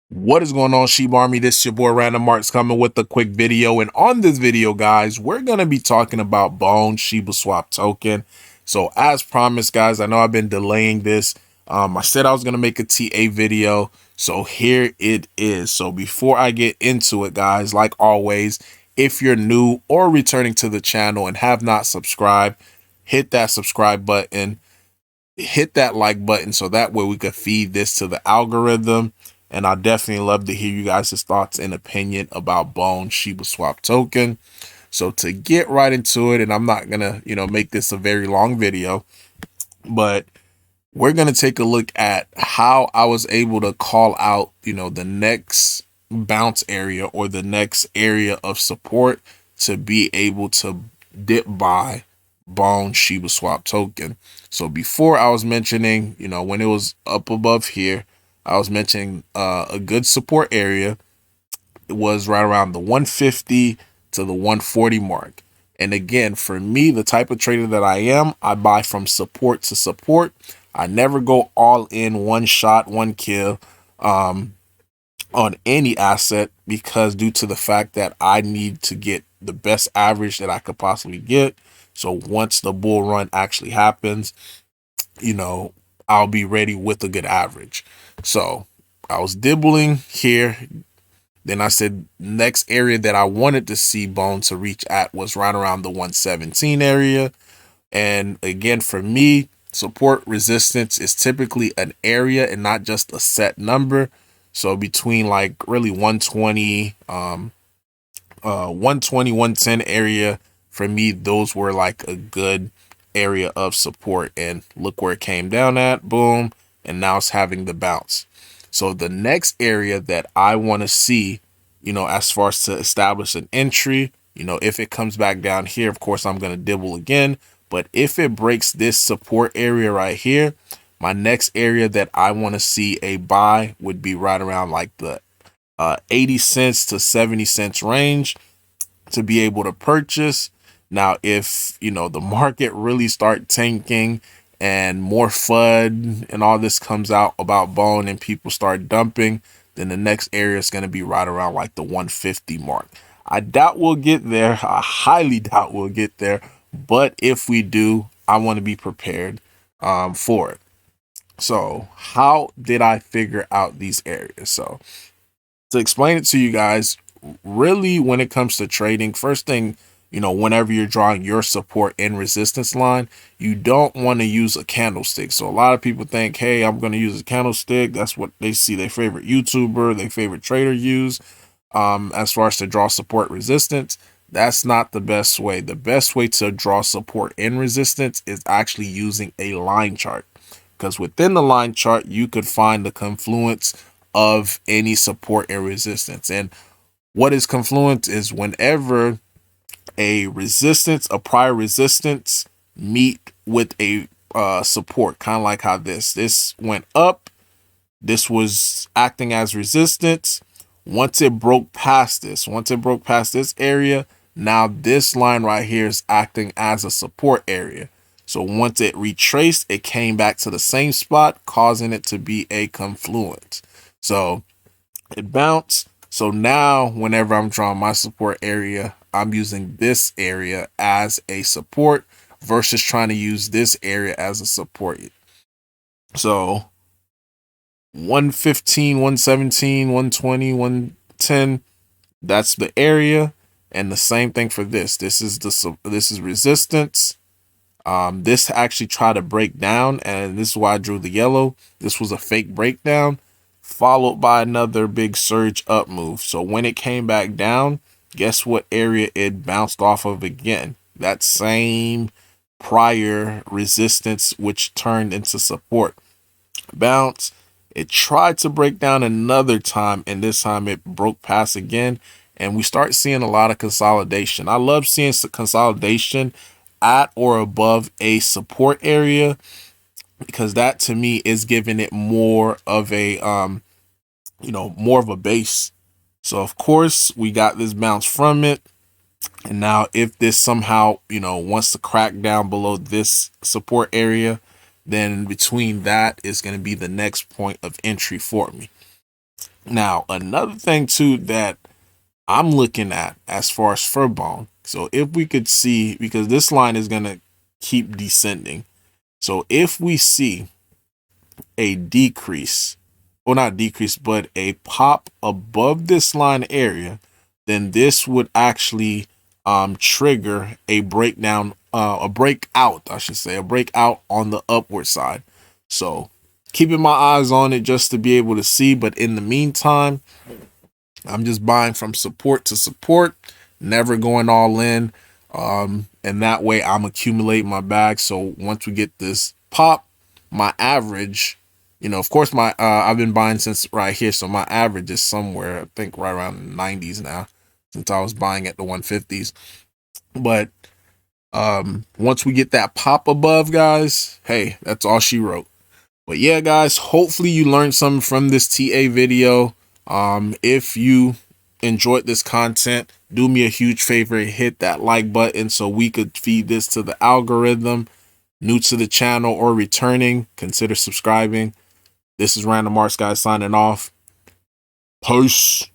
What is going on, Sheep Army? This is your boy Random Marks coming with a quick video. And on this video, guys, we're going to be talking about Bone Shibaswap token. So as promised, guys, I know I've been delaying this. I said I was going to make a TA video. So here it is. So before I get into it, guys, like always, if you're new or returning to the channel and have not subscribed, hit that subscribe button, hit that like button so that way we could feed this to the algorithm. And I definitely love to hear you guys' thoughts and opinion about Bone Shibaswap token. So to get right into it, and I'm not gonna, make this a very long video, but we're gonna take a look at how I was able to call out, the next bounce area or the next area of support to be able to dip buy Bone Shibaswap token. So before I was mentioning, when it was up above here, I was mentioning a good support area. It was right around the 150 to the 140 mark. And again, for me, the type of trader that I am, I buy from support to support. I never go all in one shot, one kill on any asset, because due to the fact that I need to get the best average that I could possibly get. So once the bull run actually happens, I'll be ready with a good average. So I was dibbling here. Then I said next area that I wanted to see Bone to reach at was right around the 117 area. And again, for me, support resistance is typically an area and not just a set number. So between like really 120, 110 area, for me, those were like a good area of support. And look where it came down at, boom, and now it's having the bounce. So the next area that I want to see, as far as to establish an entry, if it comes back down here, of course, I'm going to dibble again. But if it breaks this support area right here, my next area that I want to see a buy would be right around like the 80 cents to 70 cents range to be able to purchase. Now, if, the market really start tanking and more FUD and all this comes out about Bone and people start dumping, then the next area is going to be right around like the 150 mark. I doubt we'll get there. I highly doubt we'll get there. But if we do, I want to be prepared for it. So how did I figure out these areas? So to explain it to you guys, really, when it comes to trading, first thing, whenever you're drawing your support and resistance line, you don't want to use a candlestick. So a lot of people think, hey, I'm going to use a candlestick. That's what they see their favorite YouTuber, their favorite trader use as far as to draw support resistance. That's not the best way. The best way to draw support and resistance is actually using a line chart, because within the line chart, you could find the confluence of any support and resistance. And what is confluence is whenever a resistance, a prior resistance, meet with a support, kind of like how this went up. This was acting as resistance. Once it broke past this area, now this line right here is acting as a support area. So once it retraced, it came back to the same spot, causing it to be a confluence. So it bounced. So now whenever I'm drawing my support area, I'm using this area as a support versus trying to use this area as a support. So 115, 117, 120, 110, that's the area. And the same thing for this. This is resistance. This actually tried to break down, and this is why I drew the yellow. This was a fake breakdown, followed by another big surge up move. So when it came back down, guess what area it bounced off of again? That same prior resistance, which turned into support. Bounce. It tried to break down another time, and this time it broke past again. And we start seeing a lot of consolidation. I love seeing some at or above a support area, because that to me is giving it more of a more of a base. So of course we got this bounce from it, and now if this somehow wants to crack down below this support area, then between that is going to be the next point of entry for me. Now, another thing too that I'm looking at as far as Furbone. So if we could see, because this line is gonna keep descending. So if we see a decrease, or not decrease, but a pop above this line area, then this would actually trigger a breakdown, a breakout, I should say, a breakout on the upward side. So keeping my eyes on it just to be able to see. But in the meantime, I'm just buying from support to support, never going all in. And that way I'm accumulating my bag. So once we get this pop, my average, of course, I've been buying since right here. So my average is somewhere, I think right around the 90s now, since I was buying at the 150s. But once we get that pop above, guys, hey, that's all she wrote. But yeah, guys, hopefully you learned something from this TA video. If you enjoyed this content, do me a huge favor, hit that like button so we could feed this to the algorithm. New to the channel or returning, consider subscribing. This is Random Arts, guys, signing off. Peace.